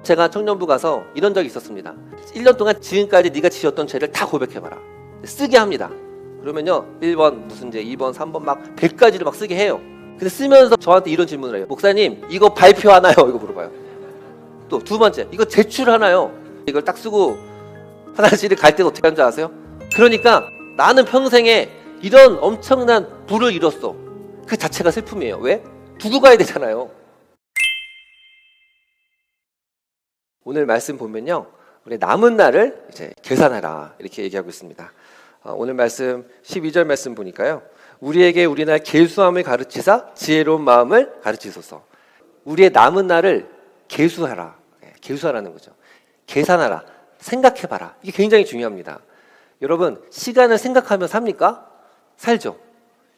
제가 청년부 가서 이런 적이 있었습니다. 1년 동안 지금까지 네가 지었던 죄를 다 고백해봐라. 쓰게 합니다. 그러면요 1번 무슨 죄, 2번, 3번 막 100가지를 막 쓰게 해요. 근데 쓰면서 저한테 이런 질문을 해요. 목사님 이거 발표하나요? 이거 물어봐요. 또 두 번째, 이거 제출하나요? 이걸 딱 쓰고 화장실에 갈 때는 어떻게 하는 줄 아세요? 그러니까 나는 평생에 이런 엄청난 부를 이뤘어. 그 자체가 슬픔이에요. 왜? 두고 가야 되잖아요. 오늘 말씀 보면요, 우리 남은 날을 이제 계산하라 이렇게 얘기하고 있습니다. 오늘 말씀 12절 말씀 보니까요, 우리에게 우리 날 계수함을 가르치사 지혜로운 마음을 가르치소서. 우리의 남은 날을 계수하라. 계수하라는 거죠. 계산하라. 생각해봐라. 이게 굉장히 중요합니다. 여러분, 시간을 생각하며 삽니까? 살죠.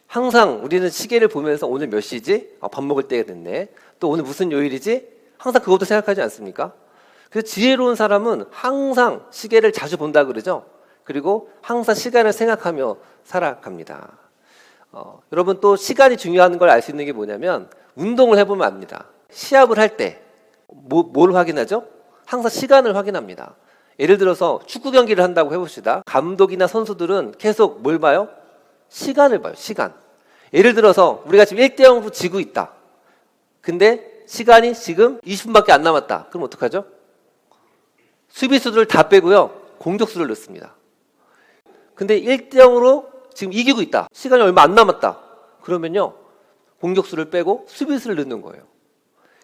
항상 우리는 시계를 보면서 오늘 몇 시지? 밥 먹을 때가 됐네. 또 오늘 무슨 요일이지? 항상 그것도 생각하지 않습니까? 그래서 지혜로운 사람은 항상 시계를 자주 본다 그러죠. 그리고 항상 시간을 생각하며 살아갑니다. 여러분, 또 시간이 중요한 걸 알 수 있는 게 뭐냐면 운동을 해보면 압니다. 시합을 할 때 뭘 확인하죠? 항상 시간을 확인합니다. 예를 들어서 축구 경기를 한다고 해봅시다. 감독이나 선수들은 계속 뭘 봐요? 시간을 봐요. 시간. 예를 들어서 우리가 지금 1대0으로 지고 있다. 근데 시간이 지금 20분밖에 안 남았다. 그럼 어떡하죠? 수비수들을 다 빼고요, 공격수를 넣습니다. 근데 1대0으로 지금 이기고 있다. 시간이 얼마 안 남았다. 그러면요, 공격수를 빼고 수비수를 넣는 거예요.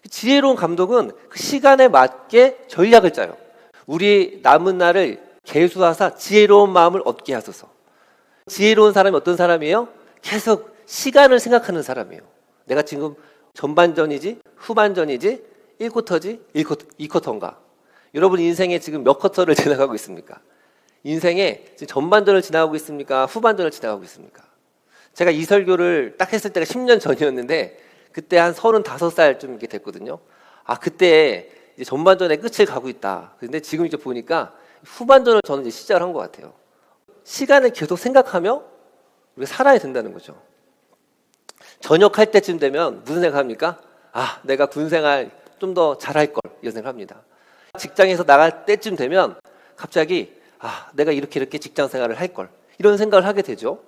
지혜로운 감독은 그 시간에 맞게 전략을 짜요. 우리 남은 날을 계수하사 지혜로운 마음을 얻게 하소서. 지혜로운 사람이 어떤 사람이에요? 계속 시간을 생각하는 사람이에요. 내가 지금 전반전이지? 후반전이지? 1쿼터지? 2쿼터인가? 여러분 인생에 지금 몇 쿼터를 지나가고 있습니까? 인생에 지금 전반전을 지나가고 있습니까? 후반전을 지나가고 있습니까? 제가 이 설교를 딱 했을 때가 10년 전이었는데 그때 한 35살쯤 이렇게 됐거든요. 그때 이제 전반전의 끝을 가고 있다. 근데 지금 이제 보니까 후반전을 저는 이제 시작을 한 것 같아요. 시간을 계속 생각하며 우리가 살아야 된다는 거죠. 전역할 때쯤 되면 무슨 생각합니까? 내가 군생활 좀 더 잘할 걸, 이런 생각합니다. 직장에서 나갈 때쯤 되면 갑자기 내가 이렇게 직장 생활을 할 걸, 이런 생각을 하게 되죠.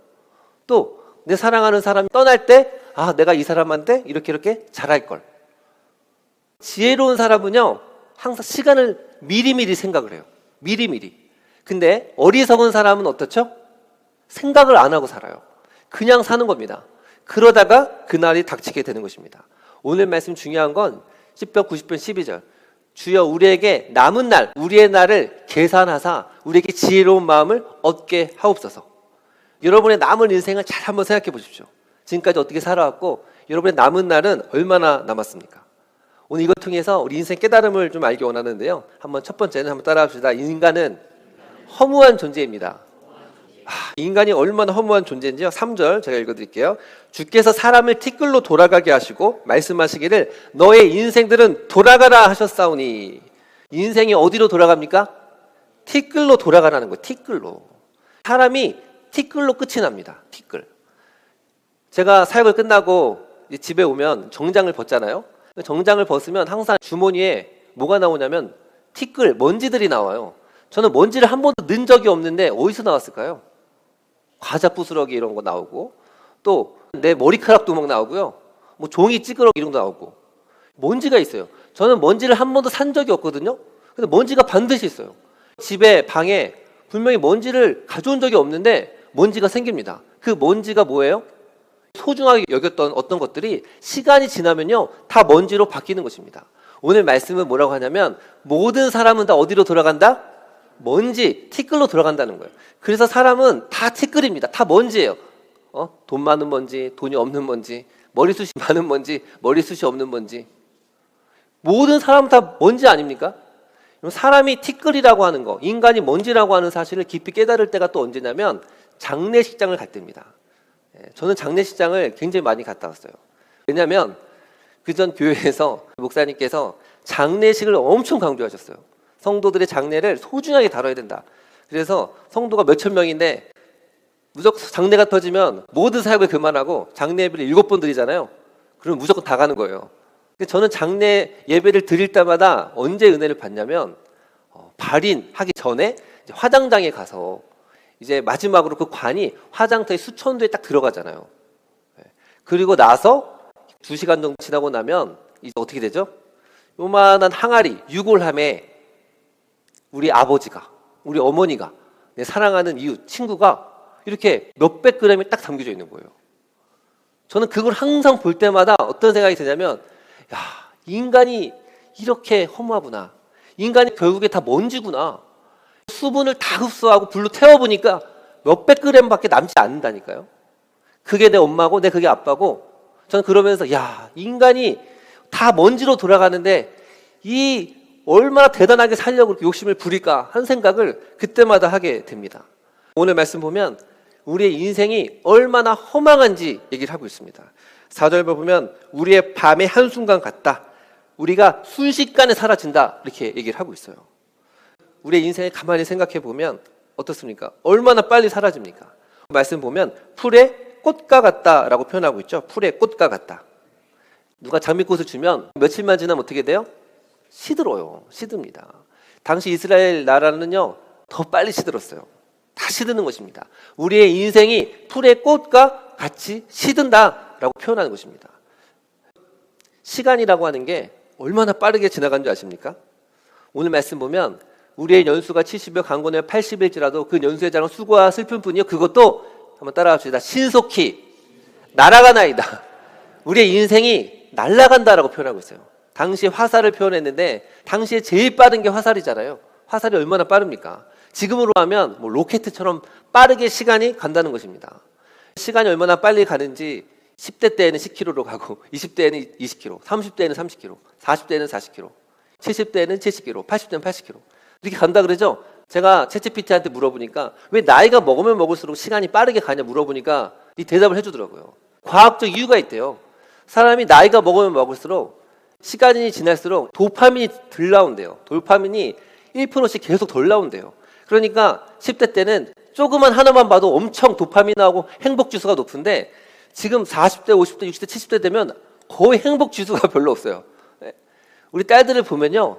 또 내 사랑하는 사람이 떠날 때 내가 이 사람한테 이렇게 잘할 걸. 지혜로운 사람은요 항상 시간을 미리미리 생각을 해요. 미리미리. 근데 어리석은 사람은 어떻죠? 생각을 안 하고 살아요. 그냥 사는 겁니다. 그러다가 그날이 닥치게 되는 것입니다. 오늘 말씀 중요한 건 10편 90편 12절. 주여 우리에게 남은 날, 우리의 날을 계산하사 우리에게 지혜로운 마음을 얻게 하옵소서. 여러분의 남은 인생을 잘 한번 생각해 보십시오. 지금까지 어떻게 살아왔고 여러분의 남은 날은 얼마나 남았습니까? 오늘 이걸 통해서 우리 인생 깨달음을 좀 알기 원하는데요. 한번 첫 번째는 한번 따라합시다. 인간은 허무한 존재입니다. 인간이 얼마나 허무한 존재인지요. 3절 제가 읽어드릴게요. 주께서 사람을 티끌로 돌아가게 하시고 말씀하시기를 너의 인생들은 돌아가라 하셨사오니. 인생이 어디로 돌아갑니까? 티끌로 돌아가라는 거예요. 티끌로. 사람이 티끌로 끝이 납니다. 티끌. 제가 사역을 끝나고 집에 오면 정장을 벗잖아요. 정장을 벗으면 항상 주머니에 뭐가 나오냐면 티끌, 먼지들이 나와요. 저는 먼지를 한 번도 넣은 적이 없는데 어디서 나왔을까요? 과자 부스러기 이런 거 나오고, 또 내 머리카락도 막 나오고요, 뭐 종이 찌그러기 이런 거 나오고, 먼지가 있어요. 저는 먼지를 한 번도 산 적이 없거든요. 근데 먼지가 반드시 있어요. 집에, 방에 분명히 먼지를 가져온 적이 없는데 먼지가 생깁니다. 그 먼지가 뭐예요? 소중하게 여겼던 어떤 것들이 시간이 지나면요 다 먼지로 바뀌는 것입니다. 오늘 말씀은 뭐라고 하냐면 모든 사람은 다 어디로 돌아간다? 먼지, 티끌로 돌아간다는 거예요. 그래서 사람은 다 티끌입니다. 다 먼지예요. 돈 많은 먼지, 돈이 없는 먼지, 머리숱이 많은 먼지, 머리숱이 없는 먼지. 모든 사람은 다 먼지 아닙니까? 사람이 티끌이라고 하는 거, 인간이 먼지라고 하는 사실을 깊이 깨달을 때가 또 언제냐면 장례식장을 갈 때입니다. 저는 장례식장을 굉장히 많이 갔다 왔어요. 왜냐하면 그전 교회에서 목사님께서 장례식을 엄청 강조하셨어요. 성도들의 장례를 소중하게 다뤄야 된다. 그래서 성도가 몇천 명인데 무조건 장례가 터지면 모든 사역을 그만하고 장례 예배를 7번 드리잖아요. 그러면 무조건 다 가는 거예요. 저는 장례 예배를 드릴 때마다 언제 은혜를 받냐면 발인하기 전에 이제 화장장에 가서 이제 마지막으로 그 관이 화장터의 수천도에 딱 들어가잖아요. 그리고 나서 2시간 정도 지나고 나면 이제 어떻게 되죠? 요만한 항아리, 유골함에 우리 아버지가, 우리 어머니가, 내 사랑하는 이웃, 친구가 이렇게 몇백 그램이 딱 담겨져 있는 거예요. 저는 그걸 항상 볼 때마다 어떤 생각이 드냐면, 야, 인간이 이렇게 허무하구나. 인간이 결국에 다 먼지구나. 수분을 다 흡수하고 불로 태워보니까 몇백 그램밖에 남지 않는다니까요. 그게 내 엄마고 내 그게 아빠고, 저는 그러면서 야, 인간이 다 먼지로 돌아가는데 이 얼마나 대단하게 살려고 그렇게 욕심을 부릴까 하는 생각을 그때마다 하게 됩니다. 오늘 말씀 보면 우리의 인생이 얼마나 허망한지 얘기를 하고 있습니다. 4절 보면 우리의 밤의 한순간 같다. 우리가 순식간에 사라진다. 이렇게 얘기를 하고 있어요. 우리의 인생을 가만히 생각해 보면 어떻습니까? 얼마나 빨리 사라집니까? 말씀 보면 풀의 꽃과 같다라고 표현하고 있죠. 풀의 꽃과 같다. 누가 장미꽃을 주면 며칠만 지나면 어떻게 돼요? 시들어요. 시듭니다. 당시 이스라엘 나라는요, 더 빨리 시들었어요. 다 시드는 것입니다. 우리의 인생이 풀의 꽃과 같이 시든다라고 표현하는 것입니다. 시간이라고 하는 게 얼마나 빠르게 지나간 줄 아십니까? 오늘 말씀 보면 우리의 연수가 70여 강건에 80일지라도 그 연수의 장은 수고와 슬픔뿐이요, 그것도 한번 따라가 줍시다. 신속히 날아가나이다. 우리의 인생이 날아간다라고 표현하고 있어요. 당시 화살을 표현했는데 당시에 제일 빠른 게 화살이잖아요. 화살이 얼마나 빠릅니까? 지금으로 하면 뭐 로켓처럼 빠르게 시간이 간다는 것입니다. 시간이 얼마나 빨리 가는지 10대 때에는 10km로 가고 20대에는 20km, 30대에는 30km, 40대에는 40km, 70대에는 70km, 80대는 80km 이렇게 간다 그러죠? 제가 챗GPT한테 물어보니까 왜 나이가 먹으면 먹을수록 시간이 빠르게 가냐 물어보니까 이 대답을 해주더라고요. 과학적 이유가 있대요. 사람이 나이가 먹으면 먹을수록 시간이 지날수록 도파민이 덜 나온대요. 도파민이 1%씩 계속 덜 나온대요. 그러니까 10대 때는 조그만 하나만 봐도 엄청 도파민 나오고 행복 지수가 높은데 지금 40대, 50대, 60대, 70대 되면 거의 행복 지수가 별로 없어요. 우리 딸들을 보면요,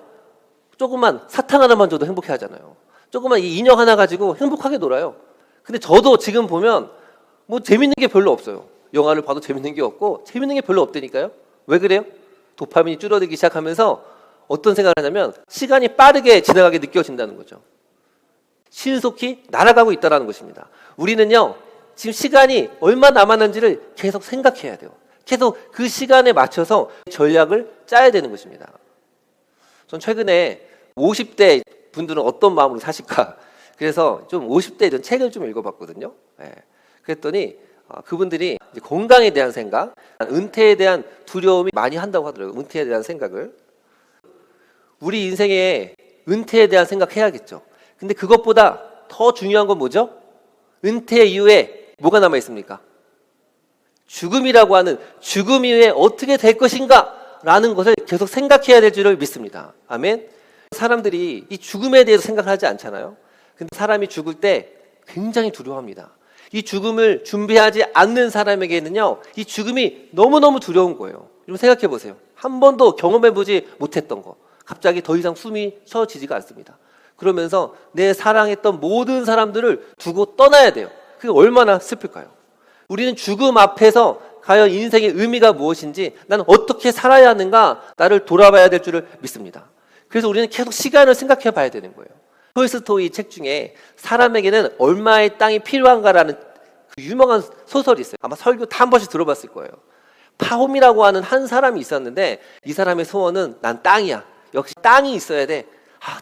조그만 사탕 하나만 줘도 행복해 하잖아요. 조그만 이 인형 하나 가지고 행복하게 놀아요. 근데 저도 지금 보면 뭐 재밌는 게 별로 없어요. 영화를 봐도 재밌는 게 없고 재밌는 게 별로 없다니까요. 왜 그래요? 도파민이 줄어들기 시작하면서 어떤 생각을 하냐면 시간이 빠르게 지나가게 느껴진다는 거죠. 신속히 날아가고 있다는 것입니다. 우리는요, 지금 시간이 얼마 남았는지를 계속 생각해야 돼요. 계속 그 시간에 맞춰서 전략을 짜야 되는 것입니다. 전 최근에 50대 분들은 어떤 마음으로 사실까? 그래서 좀 50대에 된 책을 좀 읽어봤거든요. 그랬더니 그분들이 이제 건강에 대한 생각, 은퇴에 대한 두려움이 많이 한다고 하더라고요. 은퇴에 대한 생각을. 우리 인생에 은퇴에 대한 생각 해야겠죠. 근데 그것보다 더 중요한 건 뭐죠? 은퇴 이후에 뭐가 남아 있습니까? 죽음이라고 하는 죽음 이후에 어떻게 될 것인가? 라는 것을 계속 생각해야 될 줄을 믿습니다. 아멘. 사람들이 이 죽음에 대해서 생각을 하지 않잖아요. 근데 사람이 죽을 때 굉장히 두려워합니다. 이 죽음을 준비하지 않는 사람에게는요, 이 죽음이 너무너무 두려운 거예요. 여러분 생각해 보세요. 한 번도 경험해보지 못했던 거. 갑자기 더 이상 숨이 쉬어지지가 않습니다. 그러면서 내 사랑했던 모든 사람들을 두고 떠나야 돼요. 그게 얼마나 슬플까요? 우리는 죽음 앞에서 과연 인생의 의미가 무엇인지, 나는 어떻게 살아야 하는가, 나를 돌아봐야 될 줄을 믿습니다. 그래서 우리는 계속 시간을 생각해 봐야 되는 거예요. 톨스토이 책 중에 사람에게는 얼마의 땅이 필요한가라는 그 유명한 소설이 있어요. 아마 설교 다 한 번씩 들어봤을 거예요. 파홈이라고 하는 한 사람이 있었는데 이 사람의 소원은 난 땅이야. 역시 땅이 있어야 돼.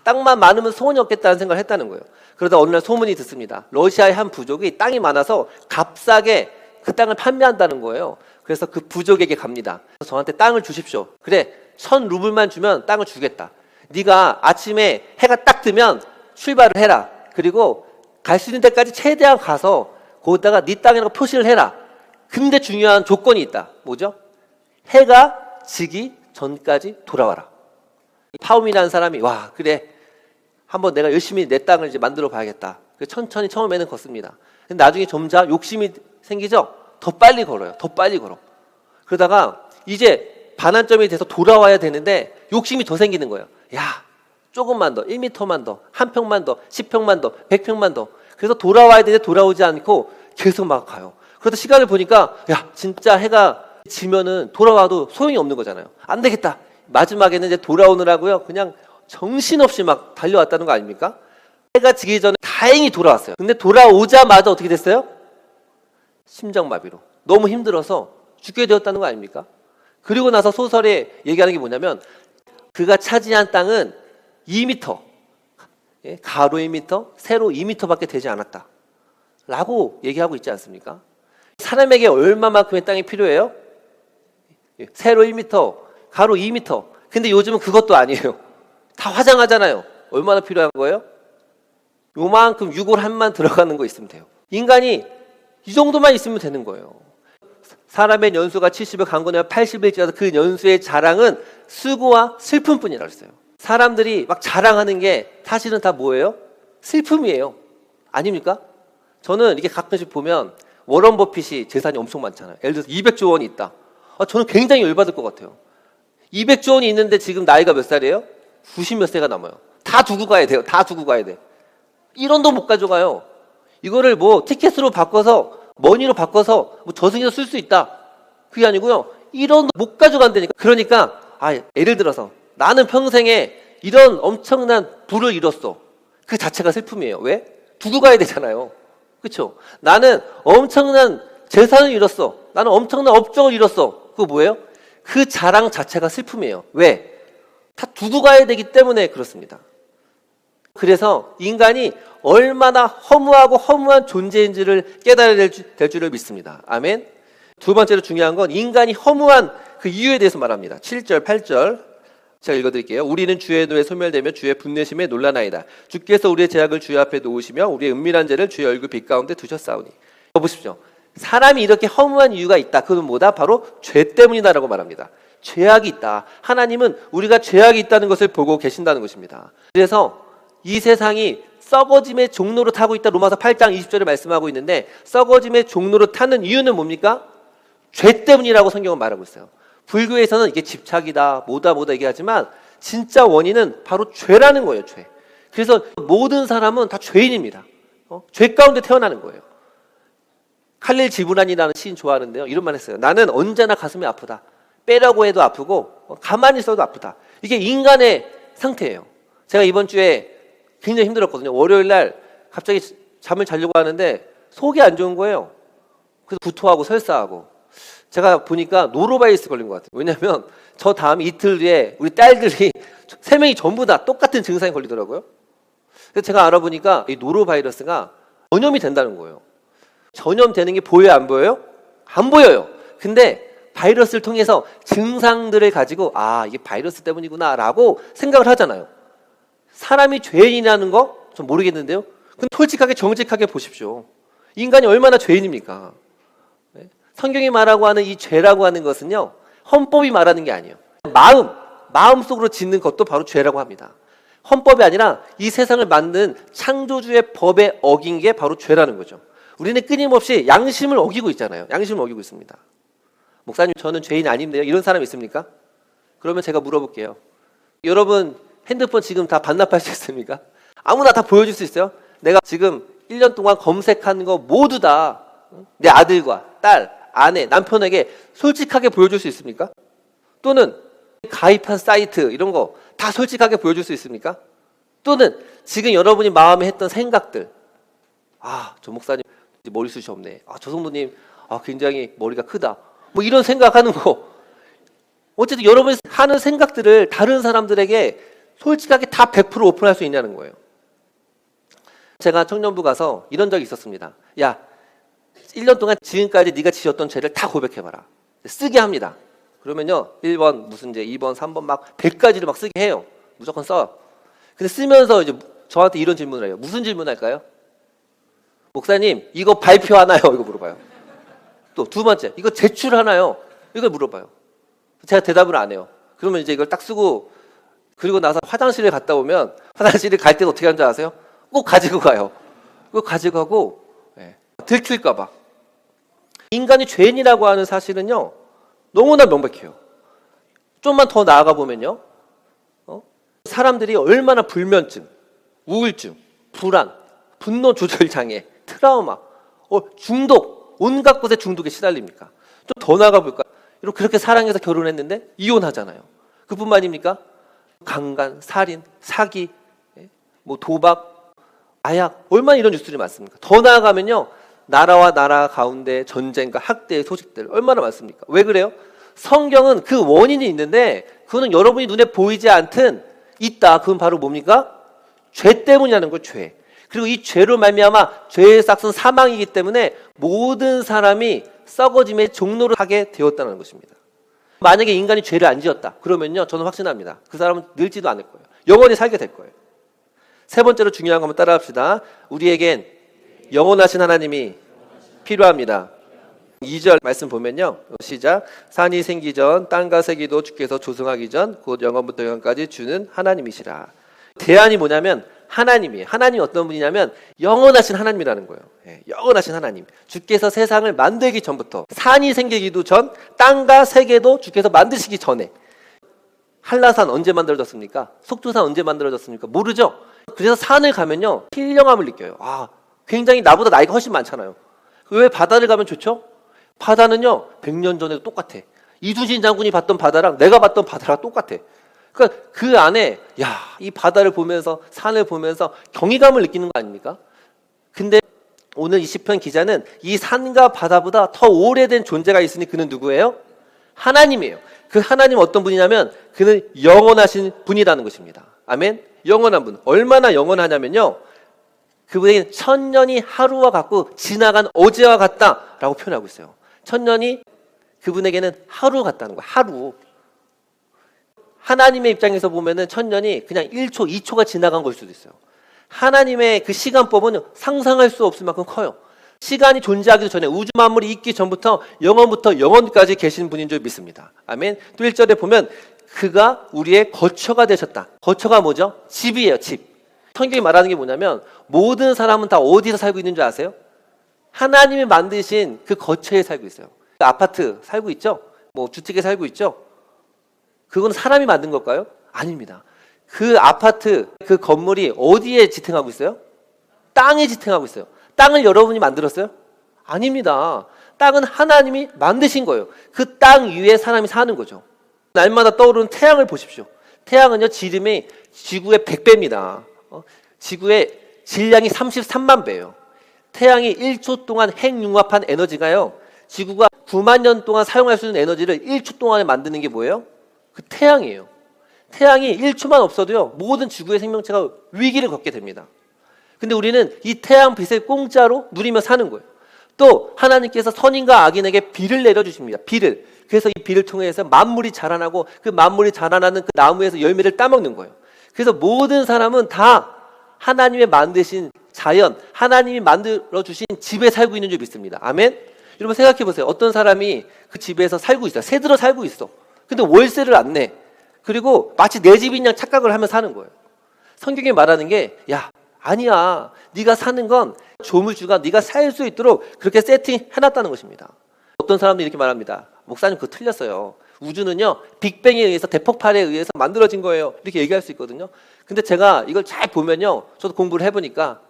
땅만 많으면 소원이 없겠다는 생각을 했다는 거예요. 그러다 어느 날 소문이 듣습니다. 러시아의 한 부족이 땅이 많아서 값싸게 그 땅을 판매한다는 거예요. 그래서 그 부족에게 갑니다. 저한테 땅을 주십시오. 그래, 1,000루블만 주면 땅을 주겠다. 네가 아침에 해가 딱 뜨면 출발을 해라. 그리고 갈 수 있는 데까지 최대한 가서 거기다가 네 땅이라고 표시를 해라. 근데 중요한 조건이 있다. 뭐죠? 해가 지기 전까지 돌아와라. 파움이라는 사람이 와, 그래, 한번 내가 열심히 내 땅을 이제 만들어 봐야겠다. 천천히 처음에는 걷습니다. 근데 나중에 점차 욕심이 생기죠. 더 빨리 걸어요. 더 빨리 걸어. 그러다가 이제 반환점이 돼서 돌아와야 되는데 욕심이 더 생기는 거예요. 야, 조금만 더, 1m만 더, 한 평만 더, 10평만 더, 100평만 더. 그래서 돌아와야 되는데 돌아오지 않고 계속 막 가요. 그러다 시간을 보니까 야, 진짜 해가 지면은 돌아와도 소용이 없는 거잖아요. 안 되겠다. 마지막에는 이제 돌아오느라고요. 그냥 정신없이 막 달려왔다는 거 아닙니까? 해가 지기 전에 다행히 돌아왔어요. 근데 돌아오자마자 어떻게 됐어요? 심장마비로. 너무 힘들어서 죽게 되었다는 거 아닙니까? 그리고 나서 소설에 얘기하는 게 뭐냐면 그가 차지한 땅은 2m, 가로 2m, 세로 2m밖에 되지 않았다 라고 얘기하고 있지 않습니까? 사람에게 얼마만큼의 땅이 필요해요? 세로 1m, 가로 2m. 근데 요즘은 그것도 아니에요. 다 화장하잖아요. 얼마나 필요한 거예요? 요만큼 유골 한만 들어가는 거 있으면 돼요. 인간이 이 정도만 있으면 되는 거예요. 사람의 연수가 70을 강건하여 80일지라도 그 연수의 자랑은 수고와 슬픔뿐이라고 했어요. 사람들이 막 자랑하는 게 사실은 다 뭐예요? 슬픔이에요. 아닙니까? 저는 이렇게 가끔씩 보면 워런 버핏이 재산이 엄청 많잖아요. 예를 들어서 200조 원이 있다. 저는 굉장히 열받을 것 같아요. 200조 원이 있는데 지금 나이가 몇 살이에요? 90 몇 세가 넘어요. 다 두고 가야 돼요. 다 두고 가야 돼. 1원도 못 가져가요. 이거를 뭐 티켓으로 바꿔서 머니로 바꿔서 뭐 저승에서 쓸 수 있다. 그게 아니고요. 1원도 못 가져간다니까. 그러니까 예를 들어서 나는 평생에 이런 엄청난 부를 이뤘어. 그 자체가 슬픔이에요. 왜? 두고 가야 되잖아요. 그렇죠? 나는 엄청난 재산을 이뤘어. 나는 엄청난 업적을 이뤘어. 그거 뭐예요? 그 자랑 자체가 슬픔이에요. 왜? 다 두고 가야 되기 때문에 그렇습니다. 그래서 인간이 얼마나 허무하고 허무한 존재인지를 깨달아야 될 줄을 믿습니다. 아멘. 두 번째로 중요한 건 인간이 허무한 그 이유에 대해서 말합니다. 7절, 8절 제가 읽어드릴게요. 우리는 주의 노에 소멸되며 주의 분내심에 놀라나이다. 주께서 우리의 죄악을 주의 앞에 놓으시며 우리의 은밀한 죄를 주의 얼굴 빛 가운데 두셨사오니. 보십시오. 사람이 이렇게 허무한 이유가 있다. 그건 뭐다? 바로 죄 때문이다라고 말합니다. 죄악이 있다. 하나님은 우리가 죄악이 있다는 것을 보고 계신다는 것입니다. 그래서 이 세상이 썩어짐의 종로로 타고 있다. 로마서 8장 20절에 말씀하고 있는데 썩어짐의 종로로 타는 이유는 뭡니까? 죄 때문이라고 성경은 말하고 있어요. 불교에서는 이게 집착이다, 뭐다 얘기하지만 진짜 원인은 바로 죄라는 거예요. 죄. 그래서 모든 사람은 다 죄인입니다. 죄 가운데 태어나는 거예요. 칼릴 지브란이라는 시인 좋아하는데요. 이런 말 했어요. 나는 언제나 가슴이 아프다. 빼라고 해도 아프고 가만히 있어도 아프다. 이게 인간의 상태예요. 제가 이번 주에 굉장히 힘들었거든요. 월요일 날 갑자기 잠을 자려고 하는데 속이 안 좋은 거예요. 그래서 구토하고 설사하고. 제가 보니까 노로바이러스 걸린 것 같아요. 왜냐하면 저 다음 이틀 뒤에 우리 딸들이 3명이 전부 다 똑같은 증상이 걸리더라고요. 그래서 제가 알아보니까 이 노로바이러스가 전염이 된다는 거예요. 전염되는 게 보여요, 안 보여요? 안 보여요. 근데 바이러스를 통해서 증상들을 가지고 이게 바이러스 때문이구나 라고 생각을 하잖아요. 사람이 죄인이라는 거 좀 모르겠는데요. 근데 솔직하게 정직하게 보십시오. 인간이 얼마나 죄인입니까? 성경이 말하고 하는 이 죄라고 하는 것은요. 헌법이 말하는 게 아니에요. 마음속으로 짓는 것도 바로 죄라고 합니다. 헌법이 아니라 이 세상을 만든 창조주의 법에 어긴 게 바로 죄라는 거죠. 우리는 끊임없이 양심을 어기고 있잖아요. 양심을 어기고 있습니다. 목사님 저는 죄인 아닌데요. 이런 사람 있습니까? 그러면 제가 물어볼게요. 여러분 핸드폰 지금 다 반납할 수 있습니까? 아무나 다 보여줄 수 있어요? 내가 지금 1년 동안 검색한 거 모두 다 내 아들과 딸, 아내, 남편에게 솔직하게 보여줄 수 있습니까? 또는 가입한 사이트 이런 거 다 솔직하게 보여줄 수 있습니까? 또는 지금 여러분이 마음에 했던 생각들 저 목사님 머리숱이 없네. 저 성도님 굉장히 머리가 크다. 뭐 이런 생각하는 거 어쨌든 여러분이 하는 생각들을 다른 사람들에게 솔직하게 다 100% 오픈할 수 있냐는 거예요. 제가 청년부 가서 이런 적이 있었습니다. 야 1년 동안 지금까지 네가 지었던 죄를 다 고백해봐라. 쓰게 합니다. 그러면요 1번 무슨 죄, 2번, 3번 막 100가지를 막 쓰게 해요. 무조건 써. 근데 쓰면서 이제 저한테 이런 질문을 해요. 무슨 질문 할까요? 목사님 이거 발표하나요? 이거 물어봐요. 또 두 번째 이거 제출하나요? 이걸 물어봐요. 제가 대답을 안 해요. 그러면 이제 이걸 딱 쓰고 그리고 나서 화장실에 갔다 오면 화장실에 갈 때는 어떻게 하는 줄 아세요? 꼭 가지고 가요. 꼭 가지고 가고 들킬까 봐. 인간이 죄인이라고 하는 사실은요 너무나 명백해요. 좀만 더 나아가 보면요. 사람들이 얼마나 불면증, 우울증, 불안, 분노 조절 장애, 트라우마, 중독, 온갖 것에 중독에 시달립니까? 좀 더 나아가 볼까요? 그렇게 사랑해서 결혼했는데 이혼하잖아요. 그뿐만입니까? 강간, 살인, 사기, 도박, 마약, 얼마나 이런 뉴스들이 많습니까? 더 나아가면요, 나라와 나라 가운데 전쟁과 학대의 소식들 얼마나 많습니까? 왜 그래요? 성경은 그 원인이 있는데 그거는 여러분이 눈에 보이지 않든 있다. 그건 바로 뭡니까? 죄 때문이라는 거예요. 죄. 그리고 이 죄로 말미암아 죄의 싹은 사망이기 때문에 모든 사람이 썩어짐의 종로를 하게 되었다는 것입니다. 만약에 인간이 죄를 안 지었다 그러면요, 저는 확신합니다. 그 사람은 늙지도 않을 거예요. 영원히 살게 될 거예요. 세 번째로 중요한 거 한번 따라합시다. 우리에겐 영원하신 하나님이 필요합니다. 2절 말씀 보면요, 시작. 산이 생기 전 땅과 세기도 주께서 조성하기 전 곧 영원부터 영원까지 주는 하나님이시라. 대안이 뭐냐면 하나님이에요. 하나님이 어떤 분이냐면 영원하신 하나님이라는 거예요. 영원하신 하나님. 주께서 세상을 만들기 전부터, 산이 생기기도 전, 땅과 세계도 주께서 만드시기 전에. 한라산 언제 만들어졌습니까? 속초산 언제 만들어졌습니까? 모르죠. 그래서 산을 가면요, 신령함을 느껴요. 굉장히 나보다 나이가 훨씬 많잖아요. 왜 바다를 가면 좋죠? 바다는요, 100년 전에도 똑같아. 이순신 장군이 봤던 바다랑 내가 봤던 바다랑 똑같아. 그러니까 그 안에 이 바다를 보면서, 산을 보면서 경이감을 느끼는 거 아닙니까? 근데 오늘 이 시편 기자는 이 산과 바다보다 더 오래된 존재가 있으니 그는 누구예요? 하나님이에요. 그 하나님 어떤 분이냐면 그는 영원하신 분이라는 것입니다. 아멘. 영원한 분. 얼마나 영원하냐면요, 그분에게는 천년이 하루와 같고 지나간 어제와 같다라고 표현하고 있어요. 천년이 그분에게는 하루 같다는 거예요. 하루. 하나님의 입장에서 보면은 천년이 그냥 1초, 2초가 지나간 걸 수도 있어요. 하나님의 그 시간법은 상상할 수 없을 만큼 커요. 시간이 존재하기도 전에, 우주 만물이 있기 전부터 영원부터 영원까지 계신 분인 줄 믿습니다. 아멘. 또 1절에 보면 그가 우리의 거처가 되셨다. 거처가 뭐죠? 집이에요. 집. 성경이 말하는 게 뭐냐면 모든 사람은 다 어디서 살고 있는 줄 아세요? 하나님이 만드신 그 거처에 살고 있어요. 아파트 살고 있죠? 주택에 살고 있죠? 그건 사람이 만든 걸까요? 아닙니다. 그 아파트, 그 건물이 어디에 지탱하고 있어요? 땅에 지탱하고 있어요. 땅을 여러분이 만들었어요? 아닙니다. 땅은 하나님이 만드신 거예요. 그 땅 위에 사람이 사는 거죠. 날마다 떠오르는 태양을 보십시오. 태양은요, 지름이 지구의 100배입니다. 지구의 질량이 33만 배예요. 태양이 1초 동안 핵융합한 에너지가요, 지구가 9만 년 동안 사용할 수 있는 에너지를 1초 동안에 만드는 게 뭐예요? 그 태양이에요. 태양이 1초만 없어도요, 모든 지구의 생명체가 위기를 겪게 됩니다. 근데 우리는 이 태양 빛을 공짜로 누리며 사는 거예요. 또 하나님께서 선인과 악인에게 비를 내려주십니다. 비를. 그래서 이 비를 통해서 만물이 자라나고 그 만물이 자라나는 그 나무에서 열매를 따먹는 거예요. 그래서 모든 사람은 다 하나님의 만드신 자연, 하나님이 만들어주신 집에 살고 있는 줄 믿습니다. 아멘? 여러분 생각해 보세요. 어떤 사람이 그 집에서 살고 있어요. 새들어 살고 있어. 근데 월세를 안 내. 그리고 마치 내 집인 양 착각을 하며 사는 거예요. 성경이 말하는 게 아니야. 네가 사는 건 조물주가 네가 살 수 있도록 그렇게 세팅해놨다는 것입니다. 어떤 사람들이 이렇게 말합니다. 목사님 그거 틀렸어요. 우주는요, 빅뱅에 의해서, 대폭발에 의해서 만들어진 거예요. 이렇게 얘기할 수 있거든요. 근데 제가 이걸 잘 보면요, 저도 공부를 해보니까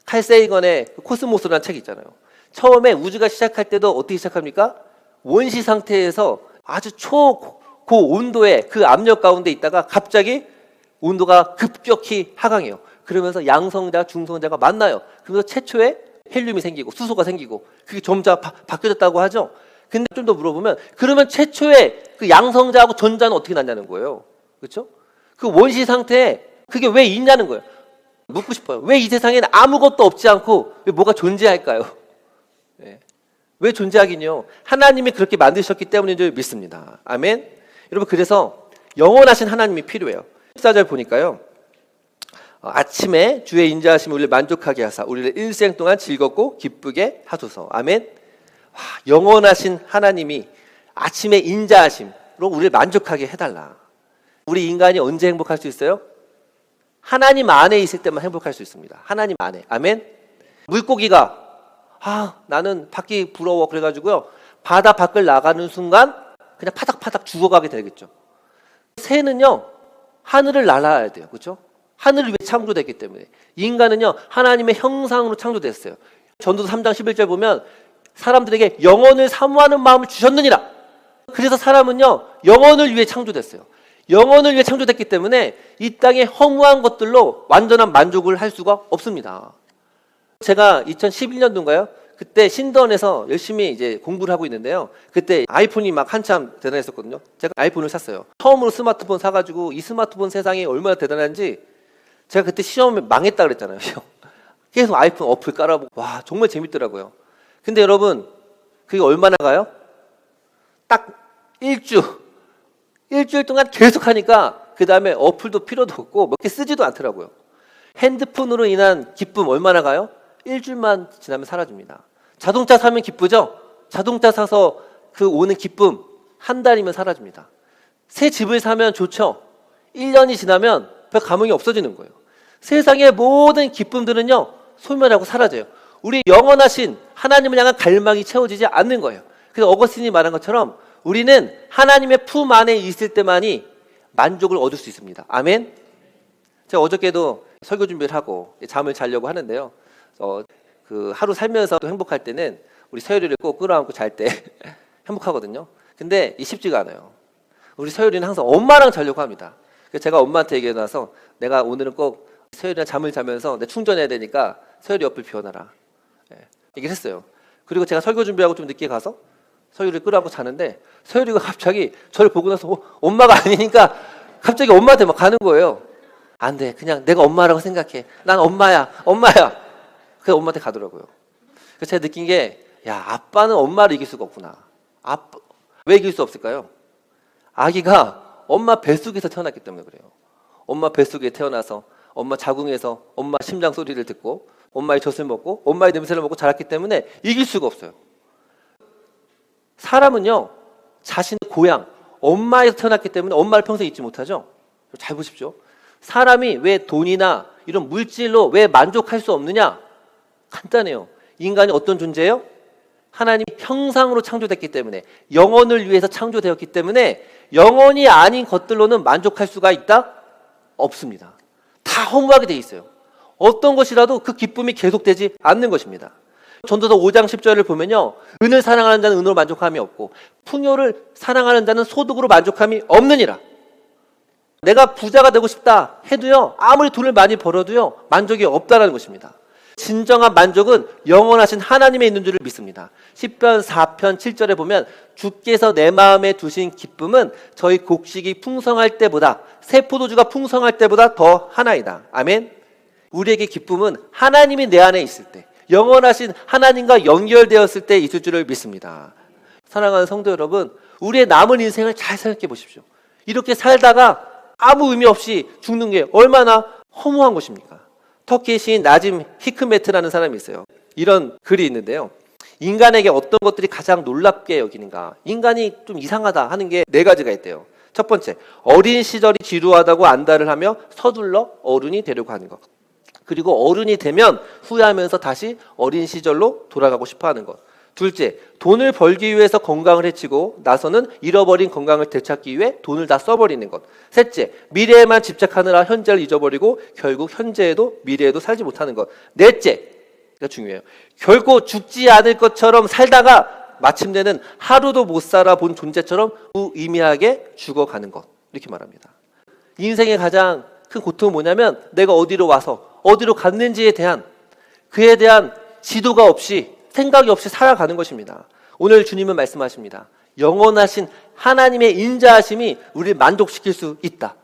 칼 세이건의 코스모스라는 책 있잖아요. 처음에 우주가 시작할 때도 어떻게 시작합니까? 원시 상태에서 아주 초고온도의 그 압력 가운데 있다가 갑자기 온도가 급격히 하강해요. 그러면서 양성자, 중성자가 만나요. 그러면서 최초의 헬륨이 생기고 수소가 생기고 그게 점차 바뀌어졌다고 하죠. 근데 좀 더 물어보면 그러면 최초의 그 양성자하고 전자는 어떻게 났냐는 거예요. 그렇죠? 그 원시 상태에 그게 왜 있냐는 거예요. 묻고 싶어요. 왜 이 세상에는 아무것도 없지 않고 왜 뭐가 존재할까요? 왜 존재하긴요? 하나님이 그렇게 만드셨기 때문인 줄 믿습니다. 아멘. 여러분, 그래서 영원하신 하나님이 필요해요. 14절 보니까요, 아침에 주의 인자하심이 우리를 만족하게 하사 우리를 일생 동안 즐겁고 기쁘게 하소서. 아멘. 영원하신 하나님이 아침에 인자하심으로 우리를 만족하게 해달라. 우리 인간이 언제 행복할 수 있어요? 하나님 안에 있을 때만 행복할 수 있습니다. 하나님 안에. 아멘. 물고기가 나는 밖이 부러워 그래가지고요, 바다 밖을 나가는 순간 그냥 파닥파닥 죽어가게 되겠죠. 새는요 하늘을 날아야 돼요. 그렇죠? 하늘을 위해 창조됐기 때문에. 인간은요 하나님의 형상으로 창조됐어요. 전도서 3장 11절 보면 사람들에게 영혼을 사모하는 마음을 주셨느니라. 그래서 사람은요 영혼을 위해 창조됐어요. 영혼을 위해 창조됐기 때문에 이 땅의 허무한 것들로 완전한 만족을 할 수가 없습니다. 제가 2011년도인가요? 그때 신던에서 열심히 이제 공부를 하고 있는데요. 그때 아이폰이 막 한참 대단했었거든요. 제가 아이폰을 샀어요. 처음으로 스마트폰 사가지고 이 스마트폰 세상이 얼마나 대단한지 제가 그때 시험에 망했다 그랬잖아요. 계속 아이폰 어플 깔아보고 와 정말 재밌더라고요. 근데 여러분 그게 얼마나 가요? 딱 일주일 동안 계속 하니까 그 다음에 어플도 필요도 없고 몇 개 쓰지도 않더라고요. 핸드폰으로 인한 기쁨 얼마나 가요? 일주일만 지나면 사라집니다. 자동차 사면 기쁘죠? 자동차 사서 그 오는 기쁨 한 달이면 사라집니다. 새 집을 사면 좋죠? 1년이 지나면 별 감흥이 없어지는 거예요. 세상의 모든 기쁨들은요 소멸하고 사라져요. 우리 영원하신 하나님을 향한 갈망이 채워지지 않는 거예요. 그래서 어거스틴이 말한 것처럼 우리는 하나님의 품 안에 있을 때만이 만족을 얻을 수 있습니다. 아멘. 제가 어저께도 설교 준비를 하고 잠을 자려고 하는데요. 그 하루 살면서 행복할 때는 우리 서율이를 꼭 끌어안고 잘 때 행복하거든요. 근데 이 쉽지가 않아요. 우리 서율이는 항상 엄마랑 자려고 합니다. 그래서 제가 엄마한테 얘기해놔서 내가 오늘은 꼭 서율이랑 잠을 자면서 내 충전해야 되니까 서율이 옆을 비워놔라. 얘기를 했어요. 그리고 제가 설교 준비하고 좀 늦게 가서 서율이를 끌어안고 자는데 서율이가 갑자기 저를 보고 나서 엄마가 아니니까 갑자기 엄마한테 막 가는 거예요. 안 돼. 그냥 내가 엄마라고 생각해. 난 엄마야. 그래서 엄마한테 가더라고요. 그래서 제가 느낀 게 야 아빠는 엄마를 이길 수가 없구나. 아빠 왜 이길 수 없을까요? 아기가 엄마 뱃속에서 태어났기 때문에 그래요. 엄마 뱃속에 태어나서 엄마 자궁에서 엄마 심장 소리를 듣고 엄마의 젖을 먹고 엄마의 냄새를 먹고 자랐기 때문에 이길 수가 없어요. 사람은요 자신의 고향 엄마에서 태어났기 때문에 엄마를 평생 잊지 못하죠. 잘 보십시오. 사람이 왜 돈이나 이런 물질로 왜 만족할 수 없느냐? 간단해요. 인간이 어떤 존재예요? 하나님 형상으로 창조됐기 때문에 영혼을 위해서 창조되었기 때문에 영혼이 아닌 것들로는 만족할 수가 있다? 없습니다. 다 허무하게 돼 있어요. 어떤 것이라도 그 기쁨이 계속되지 않는 것입니다. 전도서 5장 10절을 보면요. 은을 사랑하는 자는 은으로 만족함이 없고 풍요를 사랑하는 자는 소득으로 만족함이 없느니라. 내가 부자가 되고 싶다 해도요. 아무리 돈을 많이 벌어도요. 만족이 없다라는 것입니다. 진정한 만족은 영원하신 하나님에 있는 줄을 믿습니다. 시편 4편 7절에 보면 주께서 내 마음에 두신 기쁨은 저희 곡식이 풍성할 때보다 새 포도주가 풍성할 때보다 더 하나이다. 아멘. 우리에게 기쁨은 하나님이 내 안에 있을 때 영원하신 하나님과 연결되었을 때 있을 줄을 믿습니다. 사랑하는 성도 여러분, 우리의 남은 인생을 잘 생각해 보십시오. 이렇게 살다가 아무 의미 없이 죽는 게 얼마나 허무한 것입니까? 터키의 시인 나짐 히크메트라는 사람이 있어요. 이런 글이 있는데요. 인간에게 어떤 것들이 가장 놀랍게 여기는가? 인간이 좀 이상하다 하는 게 4가지가 있대요. 첫 번째, 어린 시절이 지루하다고 안달을 하며 서둘러 어른이 되려고 하는 것. 그리고 어른이 되면 후회하면서 다시 어린 시절로 돌아가고 싶어 하는 것. 둘째, 돈을 벌기 위해서 건강을 해치고 나서는 잃어버린 건강을 되찾기 위해 돈을 다 써버리는 것. 셋째, 미래에만 집착하느라 현재를 잊어버리고 결국 현재에도 미래에도 살지 못하는 것. 넷째가 중요해요. 결코 죽지 않을 것처럼 살다가 마침내는 하루도 못 살아본 존재처럼 무의미하게 죽어가는 것. 이렇게 말합니다. 인생의 가장 큰 고통은 뭐냐면 내가 어디로 와서 어디로 갔는지에 대한 그에 대한 지도가 없이 생각이 없이 살아가는 것입니다. 오늘 주님은 말씀하십니다. 영원하신 하나님의 인자하심이 우리를 만족시킬 수 있다.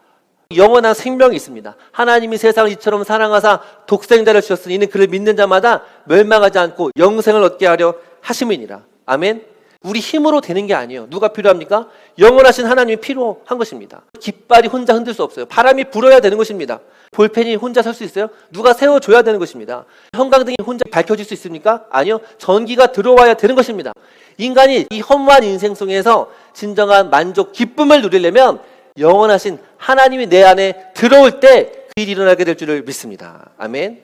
영원한 생명이 있습니다. 하나님이 세상을 이처럼 사랑하사 독생자를 주셨으니 이는 그를 믿는 자마다 멸망하지 않고 영생을 얻게 하려 하심이니라. 아멘. 우리 힘으로 되는 게 아니에요. 누가 필요합니까? 영원하신 하나님이 필요한 것입니다. 깃발이 혼자 흔들 수 없어요. 바람이 불어야 되는 것입니다. 볼펜이 혼자 설 수 있어요? 누가 세워줘야 되는 것입니다. 형광등이 혼자 밝혀질 수 있습니까? 아니요. 전기가 들어와야 되는 것입니다. 인간이 이 허무한 인생 속에서 진정한 만족, 기쁨을 누리려면 영원하신 하나님이 내 안에 들어올 때 그 일이 일어나게 될 줄을 믿습니다. 아멘.